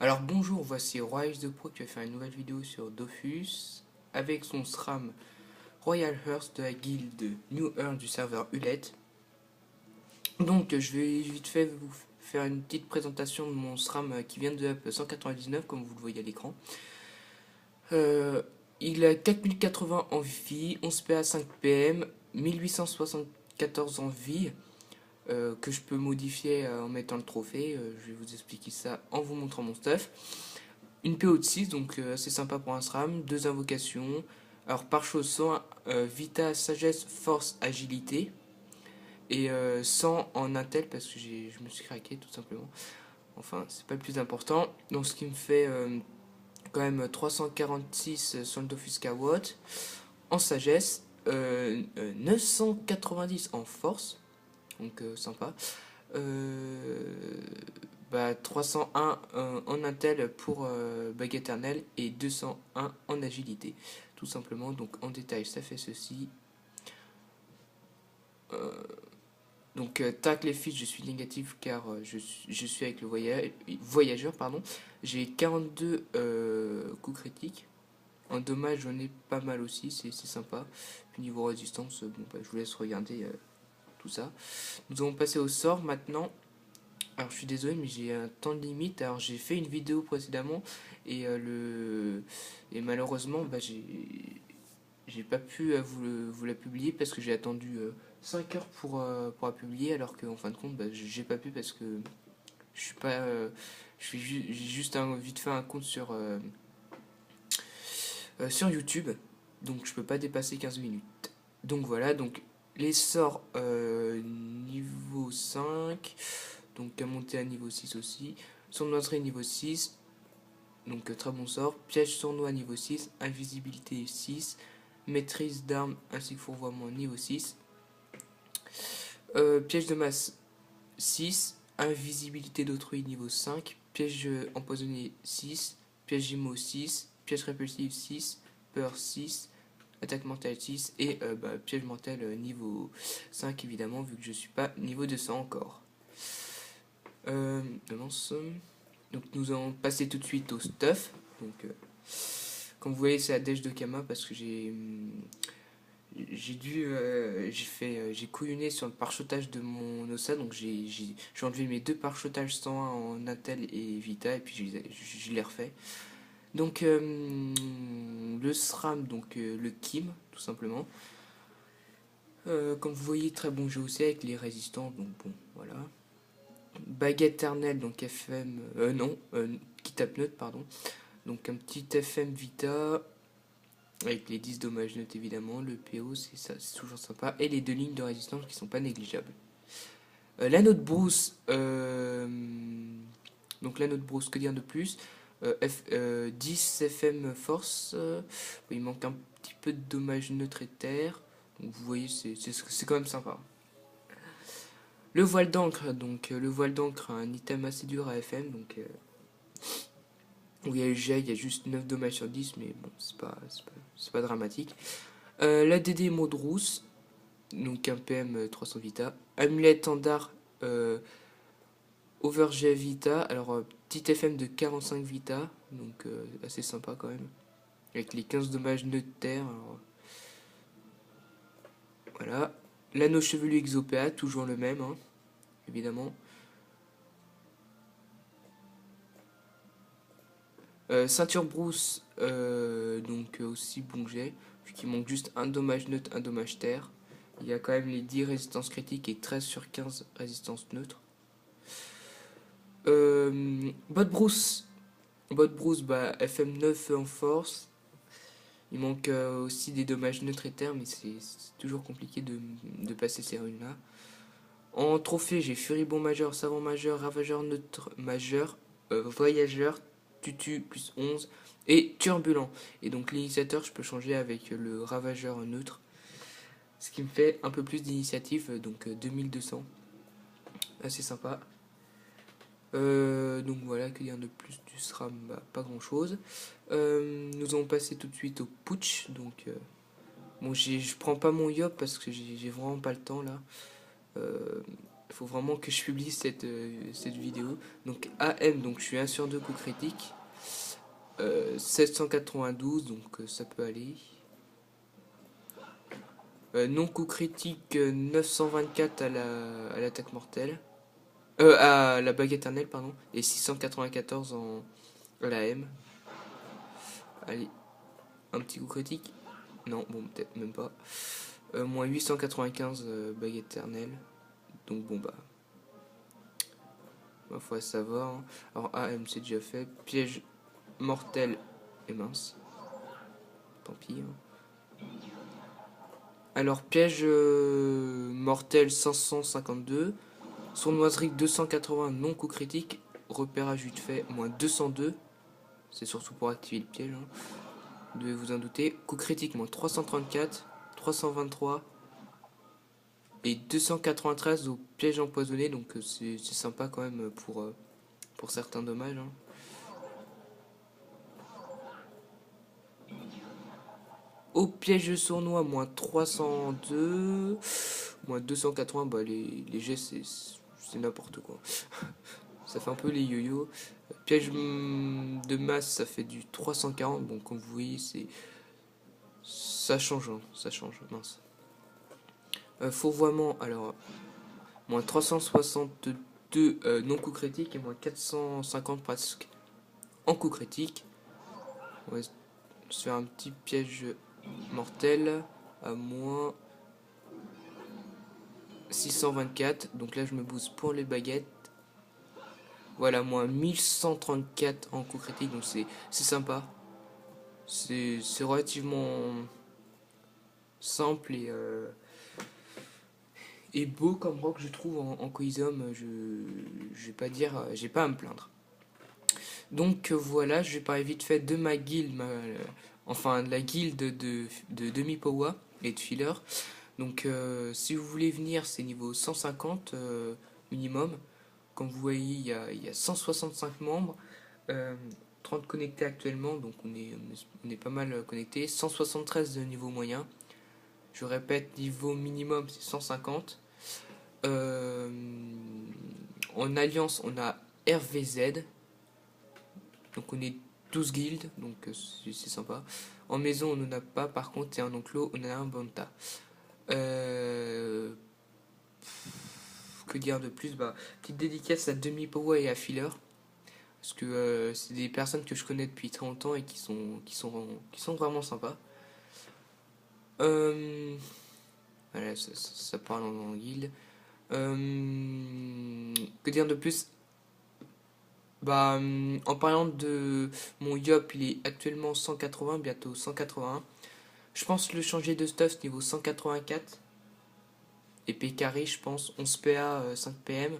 Alors bonjour, voici Rise the Pro qui va faire une nouvelle vidéo sur Dofus avec son SRAM Royal Hearst de la guilde New Earth du serveur Hulet. Donc je vais vite fait vous faire une petite présentation de mon SRAM qui vient de up 199 comme vous le voyez à l'écran. Euh, il a 4080 en vie, 11 PA 5 PM, 1874 en vie. Que je peux modifier en mettant le trophée. Je vais vous expliquer ça en vous montrant mon stuff. Une PO de 6, donc assez sympa pour un SRAM. Deux invocations. Alors par chausson, Vita, Sagesse, Force, Agilité. Et 100 en Intel parce que je me suis craqué tout simplement. Enfin, c'est pas le plus important. Donc ce qui me fait quand même 346 sur le Dofusca Watt. En Sagesse. 990 en Force. Donc sympa. Euh, 301 en Intel pour bague éternelle et 201 en agilité. Tout simplement, donc en détail, ça fait ceci. Euh, donc tac les fiches, je suis négatif car je suis avec le voyageur. Pardon. J'ai 42 coups critiques. En dommage, j'en ai pas mal aussi, c'est sympa. Puis niveau résistance, bon, je vous laisse regarder tout ça. Nous allons passer au sort maintenant. Alors je suis désolé mais j'ai un temps de limite. Alors j'ai fait une vidéo précédemment et malheureusement j'ai pas pu vous la publier parce que j'ai attendu 5 heures pour la publier alors qu'en fin de compte j'ai pas pu parce que je suis pas j'ai juste vite fait un compte sur YouTube, donc je peux pas dépasser 15 minutes. Donc voilà, donc les sorts niveau 5, donc à monter à niveau 6 aussi. Son entrée niveau 6, donc très bon sort. Piège sournois niveau 6, invisibilité 6, maîtrise d'armes ainsi que fourvoiement niveau 6. Piège de masse 6, invisibilité d'autrui niveau 5, piège empoisonné 6, piège immo 6, piège répulsif 6, peur 6, attaque mentale 6 et piège mental niveau 5 évidemment vu que je suis pas niveau 200 encore. Donc nous allons passer tout de suite au stuff. Donc comme vous voyez c'est la dèche de Kama parce que j'ai couillonné sur le pare-chotage de mon Ossa, donc j'ai enlevé mes deux pare-chotages 101 en Intel et Vita et puis je l'ai refait. Donc le SRAM, donc le Kim tout simplement. Comme vous voyez très bon jeu aussi avec les résistants, donc bon voilà. Bague éternelle, donc FM, non, qui tape neutre, pardon. Donc un petit FM Vita, avec les 10 dommages neutres évidemment, le PO c'est toujours sympa, et les deux lignes de résistance qui sont pas négligeables. L'anneau de brousse, donc l'anneau de brousse, que dire de plus 10 FM force, il manque un petit peu de dommages neutres et terre, donc vous voyez c'est quand même sympa. Le voile d'encre, donc le voile d'encre, un item assez dur à FM, donc où il y a le jet, il y a juste 9 dommages sur 10, mais bon, c'est pas dramatique. La DD mode rousse, donc un PM 300 Vita. Amulette Tandar Overjet Vita, alors petit FM de 45 Vita, donc assez sympa quand même. Avec les 15 dommages neutres terre, alors, voilà. L'anneau chevelu Exopéa, toujours le même, hein, évidemment. Ceinture brousse, donc aussi bon jet, puisqu'il manque juste un dommage neutre, un dommage terre. Il y a quand même les 10 résistances critiques et 13 sur 15 résistances neutres. Bot brousse, FM9 en force. Il manque aussi des dommages neutres et terre, mais c'est toujours compliqué de passer ces runes là. En trophée, j'ai Furibond majeur, Savant majeur, Ravageur neutre majeur, Voyageur, Tutu plus 11 et Turbulent. Et donc l'initiateur, je peux changer avec le Ravageur neutre. Ce qui me fait un peu plus d'initiative, donc 2200. Assez sympa. Donc voilà, que dire de plus du SRAM, pas grand chose. Nous allons passer tout de suite au putsch. Donc, bon, je prends pas mon yop parce que j'ai vraiment pas le temps là. Il faut vraiment que je publie cette vidéo. Donc AM, donc je suis 1 sur 2 coup critique. 792, donc ça peut aller. Non coup critique, 924 à l'attaque mortelle. À la bague éternelle, pardon. Et 694 à la M. Allez, un petit coup critique. Non, bon, peut-être même pas. Moins 895 bague éternelle. Donc bon bah. Ma foi, ça va. Hein. Alors AM, c'est déjà fait. Piège mortel et mince. Tant pis. Hein. Alors, piège mortel 552. Sournoiserie 280, non coup critique. Repérage vite fait, moins 202. C'est surtout pour activer le piège. Hein. Vous devez vous en douter. Coup critique, moins 334. 323. Et 293 au piège empoisonné. Donc c'est sympa quand même pour certains dommages. Hein. Au piège sournois, moins 302. Moins 280. Bah, les jets, c'est n'importe quoi. Ça fait un peu les yo-yo. Piège de masse, ça fait du 340. Bon, comme vous voyez, ça change, hein, ça change, mince. Fourvoiement, alors, moins 362 non coup critique et moins 450 presque en coup critique. On va se faire un petit piège mortel à moins 624. Donc là, je me booste pour les baguettes. Voilà, moins 1134 en coup critique, donc c'est sympa. C'est relativement simple et beau comme rock, je trouve, en Coisium. Je vais pas dire, j'ai pas à me plaindre. Donc voilà, je vais parler vite fait de ma guilde, enfin de la guilde de Demi-Powa et de Filler. Donc si vous voulez venir, c'est niveau 150 minimum. Comme vous voyez, il y a 165 membres, 30 connectés actuellement, donc on est pas mal connectés. 173 de niveau moyen. Je répète, niveau minimum c'est 150. En alliance, on a RVZ. Donc on est 12 guildes, donc c'est sympa. En maison, on n'en a pas, par contre, et en enclos, on en a un Banta. Que dire de plus? Bah, petite dédicace à Demi-Powa et à Filler. Parce que c'est des personnes que je connais depuis très longtemps et qui sont vraiment sympas. Voilà, ça parle en guilde. Que dire de plus? Bah, en parlant de mon Yop, il est actuellement 180, bientôt 181. Je pense le changer de stuff niveau 184. Épée carré, je pense. 11 PA, 5 PM.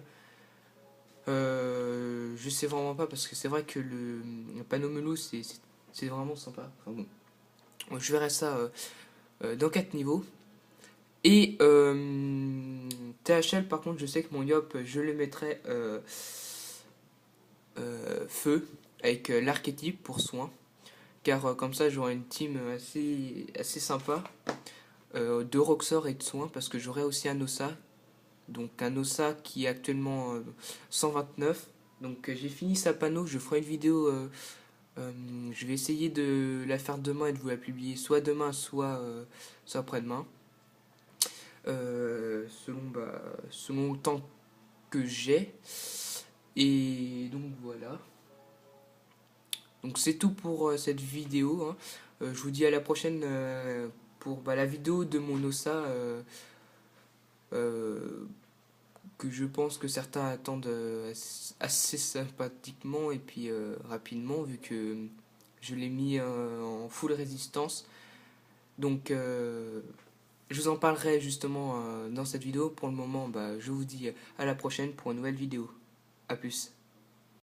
Je sais vraiment pas parce que c'est vrai que le panneau melou c'est vraiment sympa. Enfin, bon. Je verrai ça dans 4 niveaux. Et THL, par contre, je sais que mon Yop, je le mettrai feu avec l'archétype pour soin. Car comme ça, j'aurai une team assez sympa de Roxor et de soin parce que j'aurai aussi un Ossa. Donc un Ossa qui est actuellement 129. Donc j'ai fini sa panneau, je ferai une vidéo. Je vais essayer de la faire demain et de vous la publier soit demain, soit après-demain. Selon le temps que j'ai. Et donc voilà. Donc c'est tout pour cette vidéo. Hein. Je vous dis à la prochaine pour la vidéo de mon Ossa. Que je pense que certains attendent assez sympathiquement et puis rapidement vu que je l'ai mis en full résistance. Donc je vous en parlerai justement dans cette vidéo. Pour le moment, je vous dis à la prochaine pour une nouvelle vidéo. A plus.